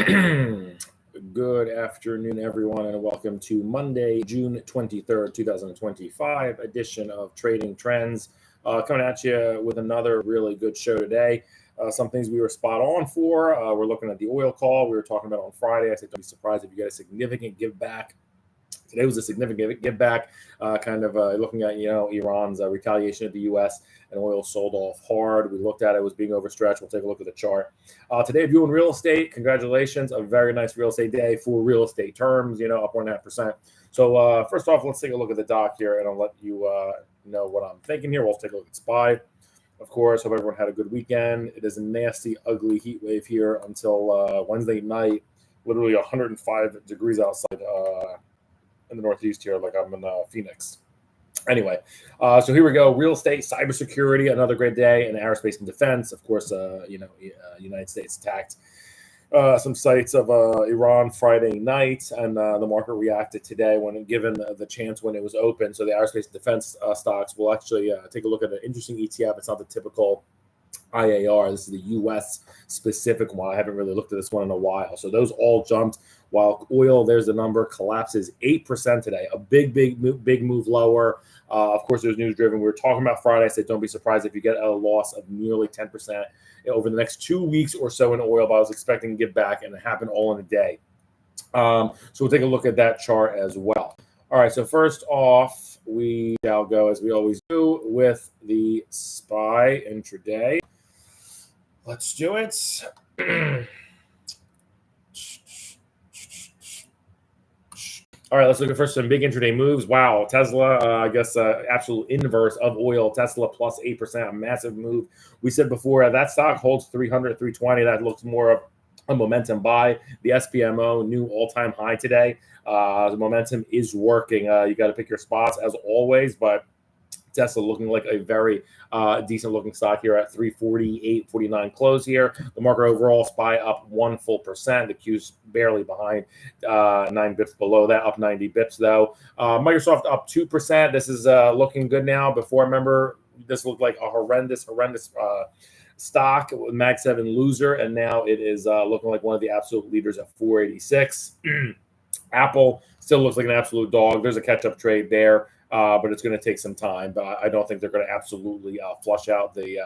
Good afternoon, everyone, and welcome to Monday, June 23rd, 2025 edition of Trading Trends. Coming at you with another really good show today. Some things we were spot on for. We're looking at the oil call we were talking about on Friday. I said don't be surprised if you get a significant give back. Today was a significant give back, looking at Iran's retaliation of the U.S. and oil sold off hard. We looked at it was being overstretched. We'll take a look at the chart. Today, viewing real estate. Congratulations, a very nice real estate day for real estate terms. Up 1.5%. So first off, let's take a look at the doc here, and I'll let you know what I'm thinking here. We'll take a look at SPY. Of course, hope everyone had a good weekend. It is a nasty, ugly heat wave here until Wednesday night. Literally 105 degrees outside. In the Northeast here, like I'm in Phoenix. Anyway, so here we go. Real estate, cybersecurity, another great day, and aerospace and defense. Of course, United States attacked some sites of Iran Friday night, and the market reacted today when given the chance when it was open. So the aerospace and defense stocks will actually take a look at an interesting ETF. It's not the typical IAR. This is the U.S. specific one. I haven't really looked at this one in a while. So those all jumped, while oil, there's the number, collapses 8% today. A big move lower. Of course, there's news driven. We were talking about Friday. I said don't be surprised if you get a loss of nearly 10% over the next 2 weeks or so in oil. But I was expecting to give back, and it happened all in a day. So we'll take a look at that chart as well. All right, so first off, we shall go, as we always do, with the SPY intraday. Let's do it. All right, let's look at first some big intraday moves. Wow, Tesla, absolute inverse of oil. Tesla plus 8%, a massive move. We said before that stock holds 300, 320. That looks more of a momentum buy. The SPMO, new all-time high today. The momentum is working. You got to pick your spots as always, but Tesla looking like a very decent looking stock here at 348.49 close here. The market overall SPY up 1%. The Q's barely behind, 9 bips below that, up 90 bips though. Microsoft up 2%. This is looking good now. Before, remember, this looked like a horrendous stock, Mag 7 loser, and now it is looking like one of the absolute leaders at 486. Apple still looks like an absolute dog. There's a catch-up trade there. But it's going to take some time. But I don't think they're going to absolutely flush out the,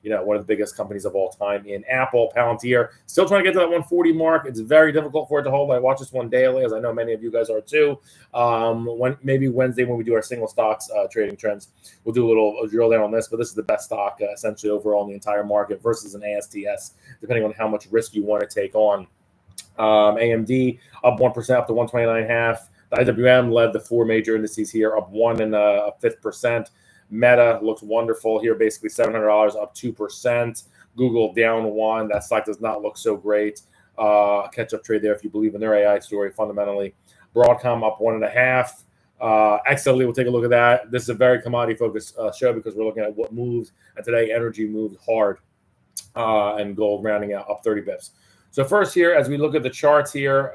one of the biggest companies of all time in Apple. Palantir still trying to get to that 140 mark. It's very difficult for it to hold. I watch this one daily, as I know many of you guys are too. Maybe Wednesday when we do our single stocks trading trends, we'll do a little drill down on this. But this is the best stock essentially overall in the entire market versus an ASTS, depending on how much risk you want to take on. AMD up 1%, up to 129.5. The IWM led the four major indices here, up 1.5%. Meta looks wonderful here, basically $700, up 2%. Google down 1%. That stock does not look so great. Catch-up trade there if you believe in their AI story fundamentally. Broadcom up 1.5%. XLE, we'll take a look at that. This is a very commodity-focused show because we're looking at what moves. And today, energy moved hard, and gold rounding out up 30 bips. So first here, as we look at the charts here,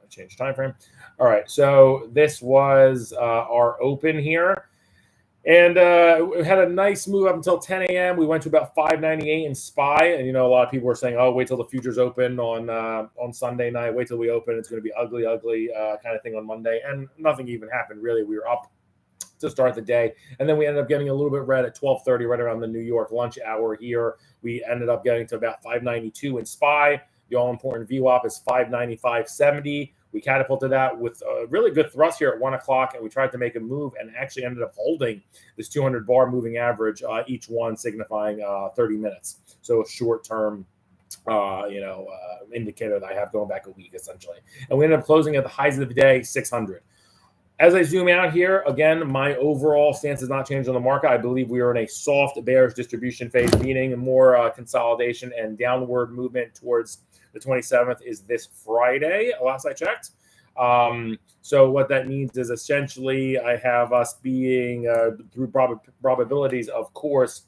change time frame. All right, so this was our open here, and we had a nice move up until 10 a.m. We went to about 598 in SPY, and a lot of people were saying, "Oh, wait till the futures open on Sunday night. Wait till we open. It's going to be ugly kind of thing on Monday." And nothing even happened really. We were up to start the day, and then we ended up getting a little bit red at 12:30, right around the New York lunch hour here. We ended up getting to about 592 in SPY. The all-important VWAP is 595.70. We catapulted that with a really good thrust here at 1 o'clock, and we tried to make a move and actually ended up holding this 200 bar moving average, each one signifying 30 minutes. So a short-term, indicator that I have going back a week, essentially. And we ended up closing at the highs of the day, 600. As I zoom out here, again, my overall stance has not changed on the market. I believe we are in a soft bearish distribution phase, meaning more consolidation and downward movement towards the 27th is this Friday, last I checked. So what that means is essentially I have us being, through probabilities, of course,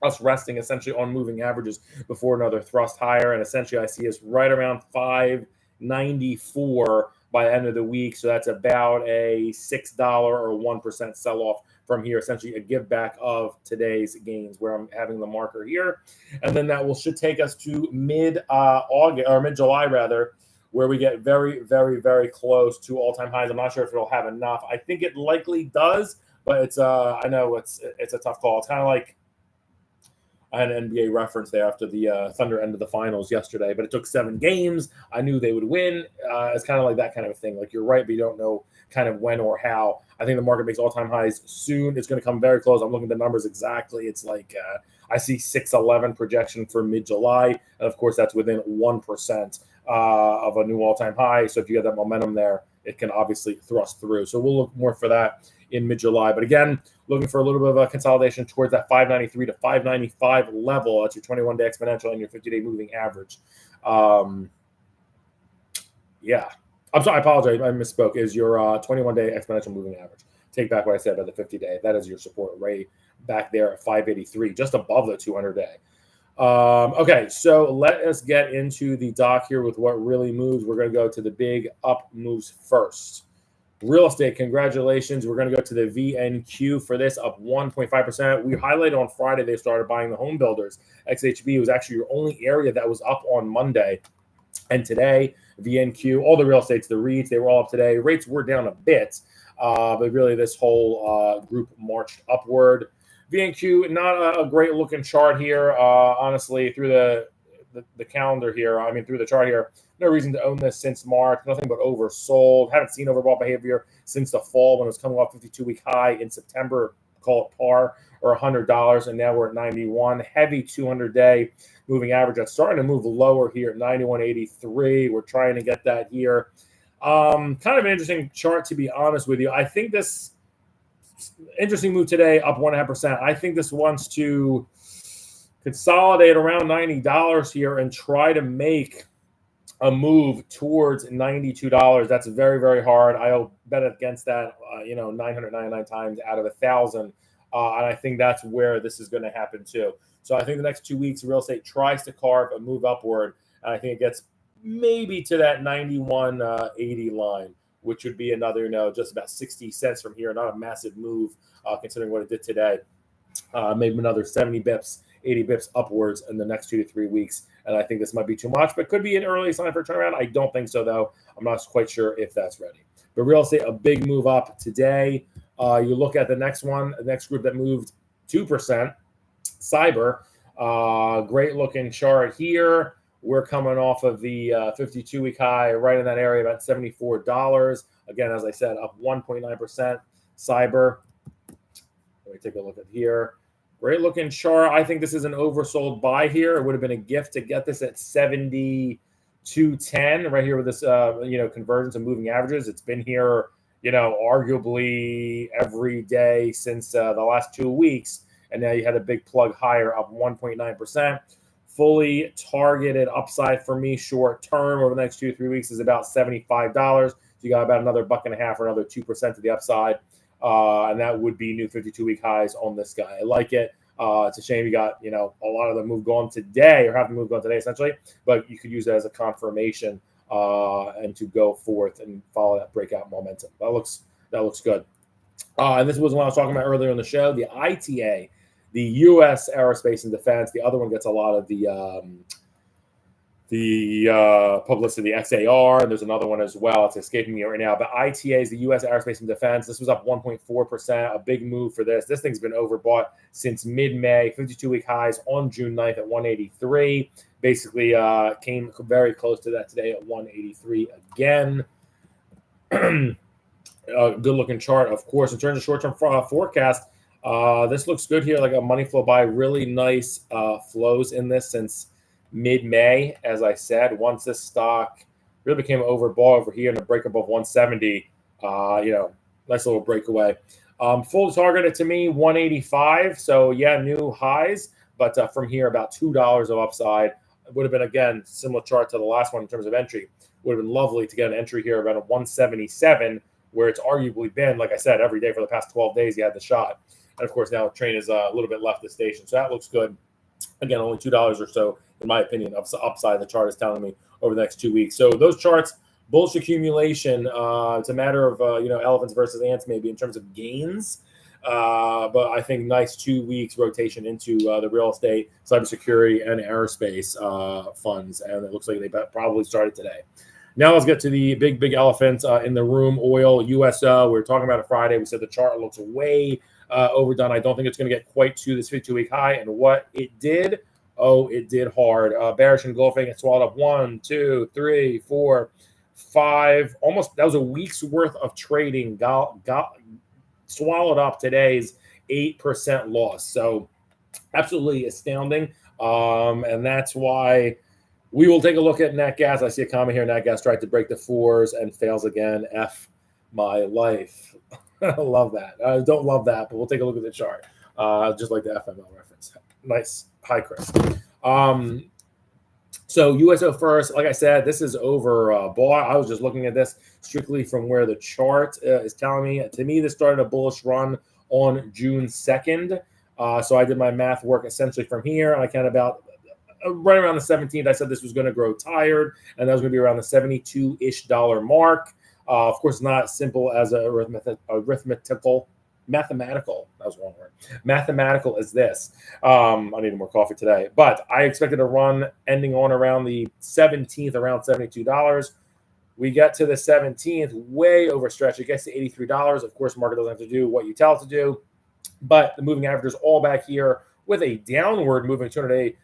us resting essentially on moving averages before another thrust higher. And essentially I see us right around 594 by the end of the week. So that's about a $6 or 1% sell-off from here, essentially a give back of today's gains where I'm having the marker here. And then that should take us to mid-August or mid-July rather, where we get very, very, very close to all-time highs. I'm not sure if it'll have enough. I think it likely does, but it's I know it's a tough call. It's kind of like I had an NBA reference there after the Thunder ended the finals yesterday, but it took 7 games. I knew they would win. It's kind of like that kind of a thing. Like you're right, but you don't know kind of when or how. I think the market makes all-time highs soon. It's going to come very close. I'm looking at the numbers exactly. It's like I see 611 projection for mid-July, and of course that's within 1% of a new all-time high. So if you get that momentum there, it can obviously thrust through. So we'll look more for that in mid-July. But again, looking for a little bit of a consolidation towards that 593 to 595 level. That's your 21-day exponential and your 50-day moving average. Yeah. I'm sorry, I apologize. I misspoke. Is your 21-day exponential moving average. Take back what I said about the 50-day. That is your support right back there at 583, just above the 200-day. Okay, so let us get into the doc here with what really moves. We're going to go to the big up moves first. Real estate, congratulations. We're going to go to the VNQ for this, up 1.5%. We highlighted on Friday they started buying the home builders. XHB was actually your only area that was up on Monday. And today, VNQ, all the real estates, the REITs, they were all up today. Rates were down a bit, but really this whole group marched upward. VNQ, not a great looking chart here. Honestly, through the calendar here, through the chart here, no reason to own this since March. Nothing but oversold. Haven't seen overbought behavior since the fall when it was coming off 52-week high in September. Call it par or $100, and now we're at 91. Heavy 200-day moving average. That's starting to move lower here at 91.83. We're trying to get that here. Kind of an interesting chart, to be honest with you. I think this interesting move today, up 1.5%. I think this wants to consolidate around $90 here and try to make a move towards $92. That's very, very hard. I'll bet against that, 999 times out of 1,000. And I think that's where this is going to happen too. So I think the next 2 weeks, real estate tries to carve a move upward. And I think it gets maybe to that 91.80 line, which would be another, just about 60 cents from here. Not a massive move considering what it did today. Maybe another 70 bips, 80 bips upwards in the next 2 to 3 weeks. And I think this might be too much, but could be an early sign for a turnaround. I don't think so, though. I'm not quite sure if that's ready. But real estate, a big move up today. You look at the next one, the next group that moved 2%, CIBR. Great looking chart here. We're coming off of the 52-week high right in that area, about $74. Again, as I said, up 1.9%. CIBR. Let me take a look at here. Great looking chart. I think this is an oversold buy here. It would have been a gift to get this at 72.10 right here with this, convergence of moving averages. It's been here, arguably every day since the last 2 weeks. And now you had a big plug higher, up 1.9%. Fully targeted upside for me short term over the next 2 to 3 weeks is about $75. So you got about another $1.50 or another 2% to the upside. And that would be new 52-week highs on this guy. I like it. It's a shame you got, a lot of the move gone today or have the move gone today essentially, but you could use that as a confirmation and to go forth and follow that breakout momentum. That looks good. And this was what I was talking about earlier in the show, the ITA, the U.S. Aerospace and Defense. The other one gets a lot of the publicity, XAR, and there's another one as well. It's escaping me right now. But ITA is the U.S. Aerospace and Defense. This was up 1.4%, a big move for this. This thing's been overbought since mid-May, 52-week highs on June 9th at 183. Basically came very close to that today at 183 again. Good-looking chart, of course. In terms of short-term forecast, this looks good here, like a money flow buy. Really nice flows in this since mid-May, as I said. Once this stock really became overbought over here and a break above 170, nice little breakaway. Full targeted to me, 185. So yeah, new highs, but from here about $2 of upside. It would have been, again, similar chart to the last one in terms of entry. Would have been lovely to get an entry here around a 177, where it's arguably been, like I said, every day for the past 12 days you had the shot. And of course now the train is a little bit left the station. So that looks good. Again, only $2 or so, in my opinion, upside the chart is telling me over the next 2 weeks. So those charts bullish accumulation. It's a matter of elephants versus ants, maybe in terms of gains. But I think nice 2 weeks rotation into the real estate, cybersecurity, and aerospace funds, and it looks like they probably started today. Now let's get to the big elephant in the room, oil, USO. We were talking about it Friday. We said the chart looks way overdone. I don't think it's going to get quite to this 52-week high. And what it did, it did hard. Bearish engulfing. It swallowed up 1, 2, 3, 4, 5. Almost, that was a week's worth of trading. Got swallowed up today's 8% loss. So absolutely astounding. And that's why we will take a look at nat gas. I see a comment here. Nat gas tried to break the 4s and fails again. F my life. I love that. I don't love that, but we'll take a look at the chart. Just like the FML reference. Nice. Hi, Chris. So USO first, like I said, this is overbought. I was just looking at this strictly from where the chart is telling me. To me, this started a bullish run on June 2nd. So I did my math work essentially from here. I kind of about right around the 17th, I said this was going to grow tired, and that was going to be around the $72-ish mark. Of course, not as simple as mathematical as this. I need more coffee today, but I expected a run ending on around the 17th, around $72. We get to the 17th, way overstretched. It gets to $83. Of course, market doesn't have to do what you tell it to do, but the moving average is all back here with a downward moving 200-day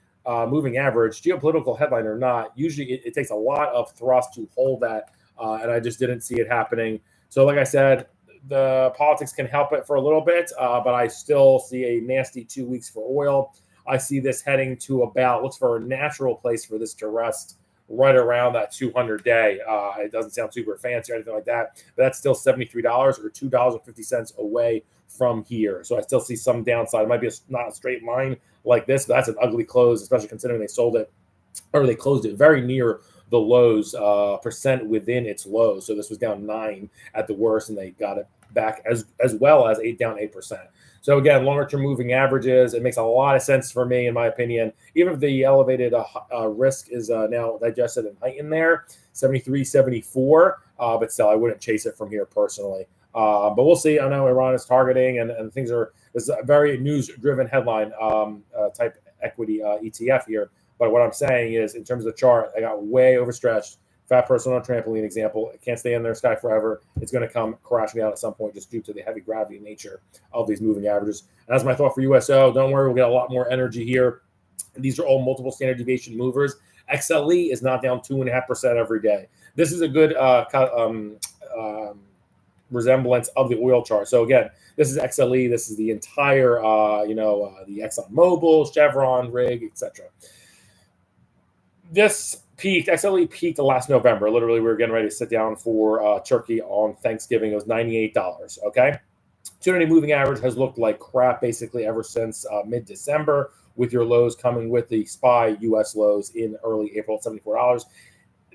moving average, geopolitical headline or not. Usually it takes a lot of thrust to hold that, and I just didn't see it happening. So like I said, the politics can help it for a little bit, but I still see a nasty 2 weeks for oil. I see this heading to looks for a natural place for this to rest right around that 200-day. It doesn't sound super fancy or anything like that, but that's still $73 or $2.50 away from here. So I still see some downside. It might be not a straight line like this, but that's an ugly close, especially considering they sold it, or they closed it very near the lows, percent within its lows. So this was down 9 at the worst, and they got it back as well as down 8%. So again, longer term moving averages, it makes a lot of sense for me, in my opinion. Even if the elevated risk is now digested and heightened there, 73, 74, but still, I wouldn't chase it from here personally. But we'll see. I know Iran is targeting, and things are. This is a very news-driven headline type equity ETF here. But what I'm saying is, in terms of the chart, I got way overstretched. Fat person on a trampoline example. It can't stay in their sky forever. It's going to come crashing down at some point just due to the heavy gravity nature of these moving averages. And that's my thought for USO. Don't worry, we'll get a lot more energy here. These are all multiple standard deviation movers. XLE is not down 2.5% every day. This is a good resemblance of the oil chart. So again, this is XLE. This is the entire, the Exxon Mobil, Chevron, rig, etc. This peaked, XLE peaked last November. Literally, we were getting ready to sit down for turkey on Thanksgiving. It was $98, okay? 200-day moving average has looked like crap basically ever since mid-December, with your lows coming with the SPY U.S. lows in early April at $74.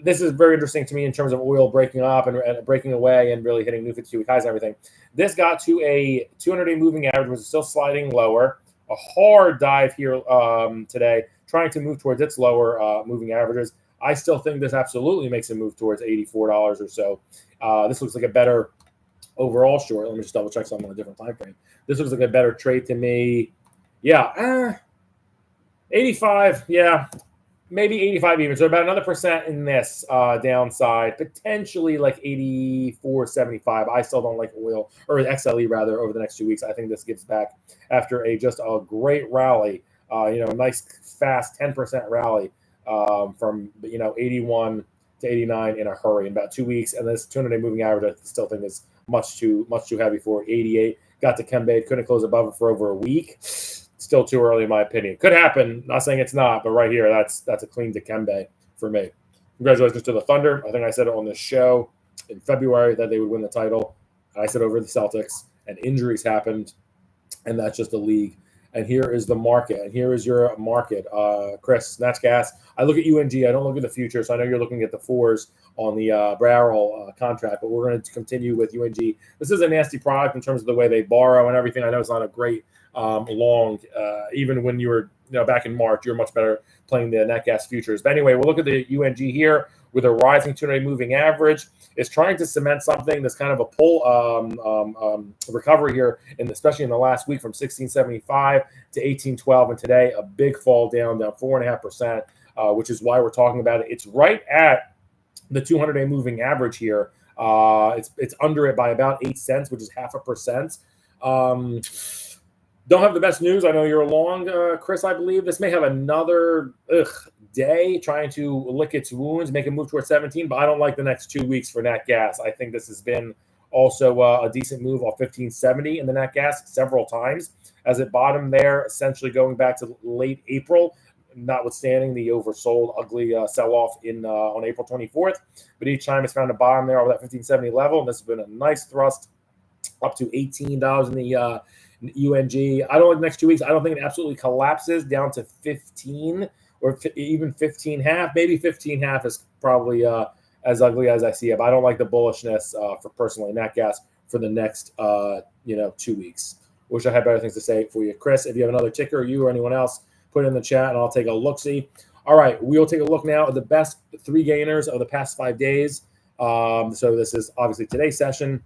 This is very interesting to me in terms of oil breaking up and breaking away and really hitting new 52-week highs and everything. This got to a 200-day moving average, was still sliding lower. A hard dive here today, trying to move towards its lower moving averages. I still think this absolutely makes a move towards $84 or so. This looks like a better overall short. Let me just double check something on a different time frame. This looks like a better trade to me. Yeah, 85. Yeah, maybe 85 even. So about another percent in this downside, potentially like 84.75. I still don't like oil, or XLE rather, over the next 2 weeks. I think this gives back after just a great rally. Nice fast 10% rally from 81 to 89 in a hurry in about 2 weeks. And this 200-day moving average, I still think is much too heavy for it. 88. Got to Kembe, couldn't close above it for over a week. Still too early, in my opinion. Could happen. Not saying it's not, but right here, that's a clean Dikembe for me. Congratulations to the Thunder. I think I said it on this show in February that they would win the title. I said over the Celtics, and injuries happened, and that's just the league. And here is the market, and here is your market. Chris, Nats Gas. I look at UNG. I don't look at the future, so I know you're looking at the 4s on the barrel contract, but we're going to continue with UNG. This is a nasty product in terms of the way they borrow and everything. I know it's not a great long, even when you were back in March, you're much better playing the nat gas futures. But anyway, we'll look at the UNG here. with a rising 200-day moving average. It's trying to cement something that's kind of a pull recovery here, especially in the last week from 1675 to 1812, and today a big fall down 4.5%, which is why we're talking about it. It's right at the 200-day moving average here. It's under it by about 8 cents, which is 0.5%. Don't have the best news. I know you're long, Chris, I believe. This may have another day trying to lick its wounds, make a move towards 17, but I don't like the next 2 weeks for nat gas. I think this has been also a decent move off 1570 in the nat gas several times as it bottomed there, essentially going back to late April, notwithstanding the oversold, ugly sell-off on April 24th. But each time it's found a bottom there over that 1570 level, and this has been a nice thrust up to $18 in the UNG. I don't like the next 2 weeks. I don't think it absolutely collapses down to 15 or even 15.5. Maybe 15.5 is probably as ugly as I see it. But I don't like the bullishness for personally nat gas for the next 2 weeks. Wish I had better things to say for you, Chris. If you have another ticker, you or anyone else, put it in the chat and I'll take a look-see. All right, we'll take a look now at the best 3 gainers of the past 5 days. So this is obviously today's session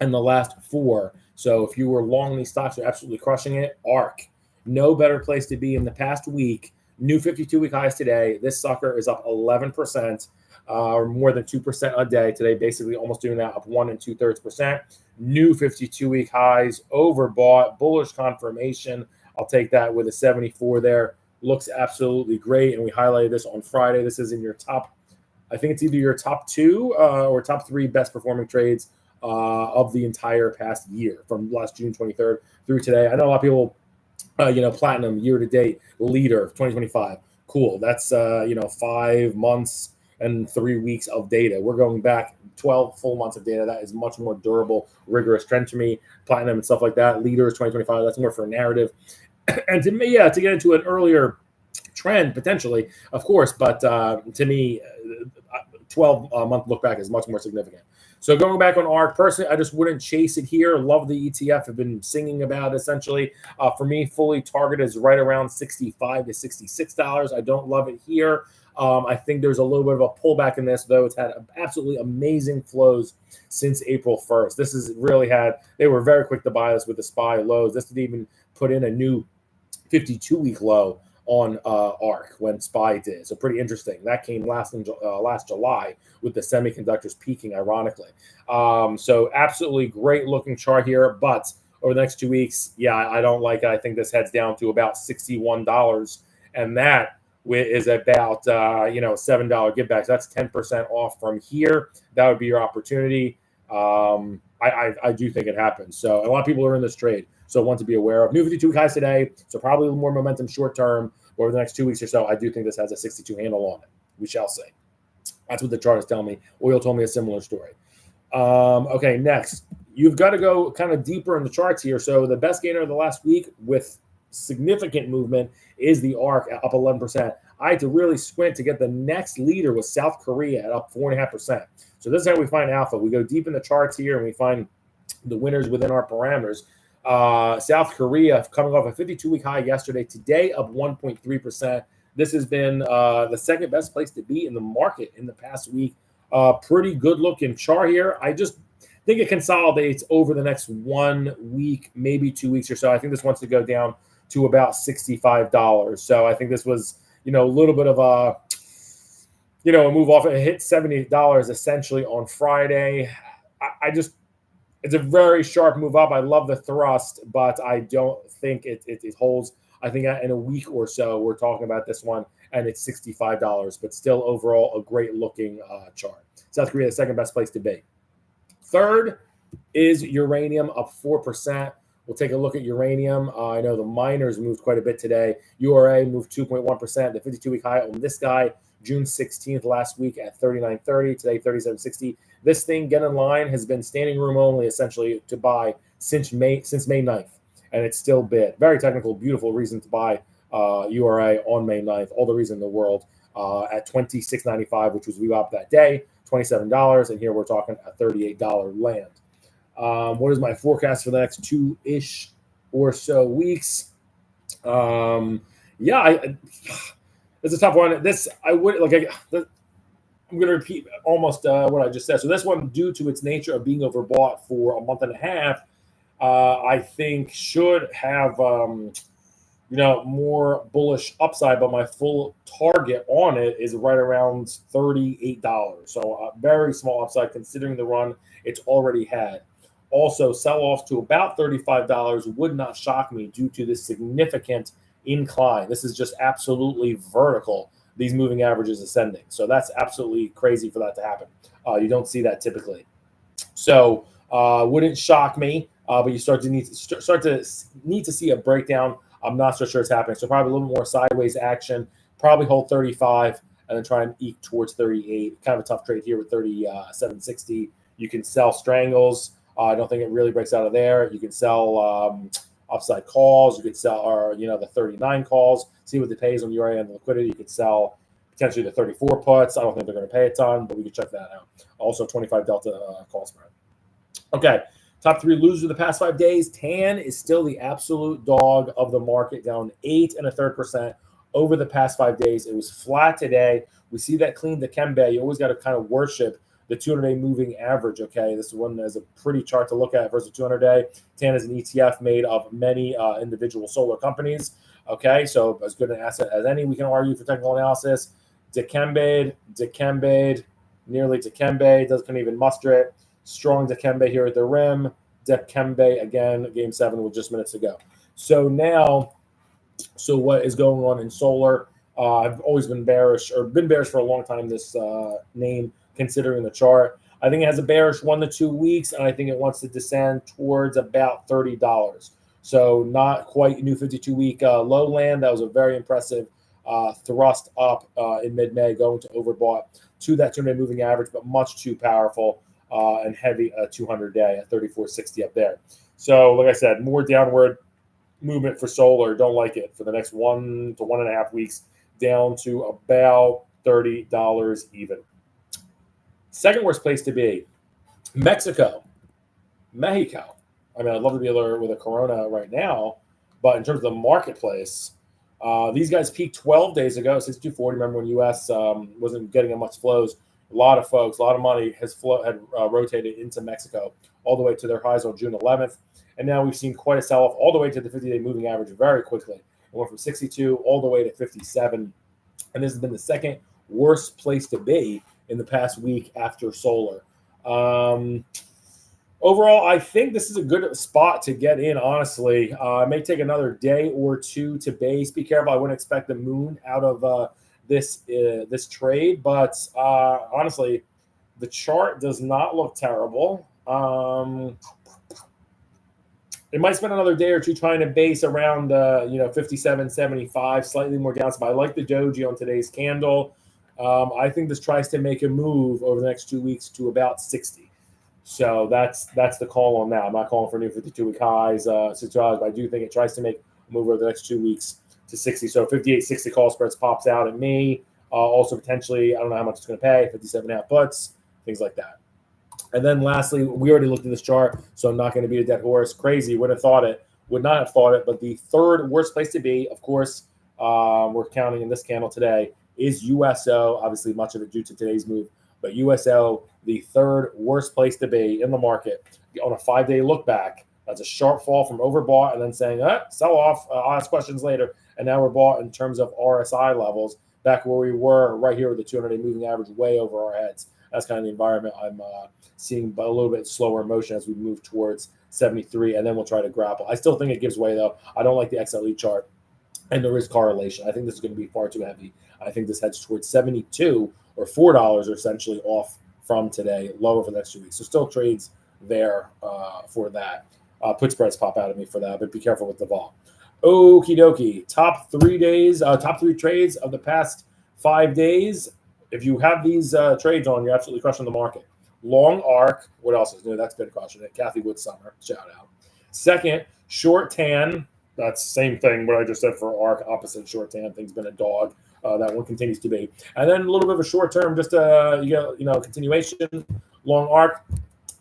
and the last 4. So if you were long these stocks, you're absolutely crushing it. ARK, no better place to be in the past week. New 52-week highs today. This sucker is up 11%, or more than 2% a day today. Basically, almost doing that, up 1 2/3%. New 52-week highs, overbought, bullish confirmation. I'll take that with a 74 there. Looks absolutely great, and we highlighted this on Friday. This is in your top. I think it's either your top 2 or top 3 best performing trades of the entire past year from last June 23rd through today. I know a lot of people, platinum year to date leader 2025. Cool. That's 5 months and 3 weeks of data. We're going back 12 full months of data. That is much more durable, rigorous trend to me. Platinum and stuff like that. Leaders 2025. That's more for a narrative. And to me, to get into an earlier trend potentially, of course, but to me, 12-month look back is much more significant. So going back on ARK, personally, I just wouldn't chase it here. Love the ETF. I've been singing about it, essentially. For me, fully targeted is right around $65 to $66. I don't love it here. I think there's a little bit of a pullback in this, though. It's had absolutely amazing flows since April 1st. This has really they were very quick to buy this with the SPY lows. This didn't even put in a new 52-week low on ARK when SPY did. So pretty interesting. That came last July with the semiconductors peaking, ironically. So absolutely great looking chart here. But over the next 2 weeks, I don't like it. I think this heads down to about $61. And that is about, $7 give back. So that's 10% off from here. That would be your opportunity. I do think it happens. So a lot of people are in this trade. So one to be aware of. New 52 highs today. So probably a little more momentum short term. Over the next 2 weeks or so, I do think this has a 62 handle on it. We shall see. That's what the chart is telling me. Oil told me a similar story. Okay, next. You've got to go kind of deeper in the charts here. So the best gainer of the last week with significant movement is the ARK up 11%. I had to really squint to get the next leader with South Korea at up 4.5%. So this is how we find alpha. We go deep in the charts here and we find the winners within our parameters. South Korea coming off a 52-week high yesterday. Today up 1.3%. This has been the second best place to be in the market in the past week. Pretty good looking chart here. I just think it consolidates over the next 1 week, maybe 2 weeks or so. I think this wants to go down to about $65. So I think this was, a little bit of a move off. It hit $70 essentially on Friday. It's a very sharp move up. I love the thrust, but I don't think it holds. I think in a week or so, we're talking about this one, and it's $65, but still overall a great looking chart. South Korea, the second best place to be. Third is uranium, up 4%. We'll take a look at uranium. I know the miners moved quite a bit today. URA moved 2.1%. The 52-week high on this guy, June 16th last week at 39.30. Today, 37.60. This thing, get in line, has been standing room only essentially to buy since May 9th, and it's still bid. Very technical, beautiful reason to buy URA on May 9th. All the reason in the world at $26.95, which was we up that day, $27, and here we're talking a $38 land. What is my forecast for the next 2-ish or so weeks? It's a tough one. I'm I'm going to repeat almost what I just said. So this one, due to its nature of being overbought for a month and a half, I think should have more bullish upside, but my full target on it is right around $38. So a very small upside considering the run it's already had. Also, sell-offs to about $35 would not shock me due to this significant incline. This is just absolutely vertical, these moving averages ascending. So that's absolutely crazy for that to happen. You don't see that typically. So wouldn't shock me, but you start to need to see a breakdown. I'm not so sure it's happening. So probably a little more sideways action, probably hold 35 and then try and eke towards 38. Kind of a tough trade here with 37.60. You can sell strangles. I don't think it really breaks out of there. You can sell upside calls. You could sell, the 39 calls. See what it pays on URA and the liquidity. You could sell potentially the 34 puts. I don't think they're going to pay a ton, but we can check that out. Also, 25 delta call spread. Okay, top 3 losers of the past 5 days. TAN is still the absolute dog of the market, down 8 1/3% over the past 5 days. It was flat today. We see that clean Dikembe. You always got to kind of worship the 200-day moving average, okay? This one is a pretty chart to look at versus 200-day. TAN is an ETF made of many individual solar companies, okay? So as good an asset as any, we can argue for technical analysis. Dikembe, nearly Dikembe, couldn't even muster it. Strong Dikembe here at the rim. Dikembe again, game 7 with just minutes to go. So now, what is going on in solar? I've always been bearish for a long time, this name, considering the chart. I think it has a bearish 1 to 2 weeks, and I think it wants to descend towards about $30. So not quite new 52-week low land. That was a very impressive thrust up in mid-May, going to overbought to that 200-day moving average, but much too powerful and heavy 200-day at 34.60 up there. So like I said, more downward movement for solar. Don't like it for the next 1 to 1.5 weeks, down to about $30 even. Second worst place to be, Mexico. I mean, I'd love to be there with a Corona right now, but in terms of the marketplace, these guys peaked 12 days ago, 62.40. Remember when U.S. wasn't getting much flows? A lot of folks, a lot of money had rotated into Mexico all the way to their highs on June 11th. And now we've seen quite a sell-off all the way to the 50-day moving average very quickly. It went from 62 all the way to 57. And this has been the second worst place to be in the past week after solar. Overall, I think this is a good spot to get in, honestly. It may take another day or two to base. Be careful. I wouldn't expect the moon out of this trade. But honestly, the chart does not look terrible. It might spend another day or two trying to base around 57.75, slightly more downside. But I like the doji on today's candle. I think this tries to make a move over the next 2 weeks to about 60. So that's the call on that. I'm not calling for new 52-week highs, but I do think it tries to make a move over the next 2 weeks to 60. So 58.60 call spreads pops out at me. Also potentially, I don't know how much it's going to pay, 57.5 puts, things like that. And then lastly, we already looked at this chart, so I'm not going to be a dead horse. Crazy, would not have thought it. But the third worst place to be, of course, we're counting in this candle today, is USO. Obviously, much of it due to today's move. But USO, the third worst place to be in the market on a 5-day look back. That's a sharp fall from overbought and then saying, sell off, I'll ask questions later. And now we're bought in terms of RSI levels back where we were right here with the 200-day moving average way over our heads. That's kind of the environment I'm seeing, but a little bit slower motion as we move towards 73, and then we'll try to grapple. I still think it gives way, though. I don't like the XLE chart, and there is correlation. I think this is going to be far too heavy. I think this heads towards 72 or $4 are essentially off from today, lower for the next 2 weeks. So still trades there for that. Put spreads pop out at me for that, but be careful with the vol. Okie dokie. Top 3 trades of the past 5 days. If you have these trades on, you're absolutely crushing the market. Long ARK. What else is new? That's been crushing it. Kathy Wood Summer. Shout out. Second, short TAN. That's same thing what I just said for ARK. Opposite short TAN. Thing's been a dog. That one continues to be. And then a little bit of a short term, just continuation. Long ARK.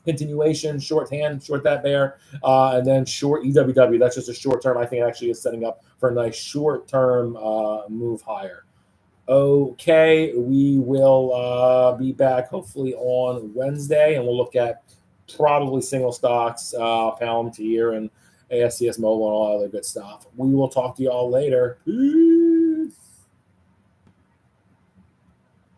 Continuation, short TAN, short that bear, and then short EWW. That's just a short term. I think it actually is setting up for a nice short term move higher. Okay, we will be back hopefully on Wednesday, and we'll look at probably single stocks, Palantir and ASCS Mobile and all other good stuff. We will talk to you all later. Peace.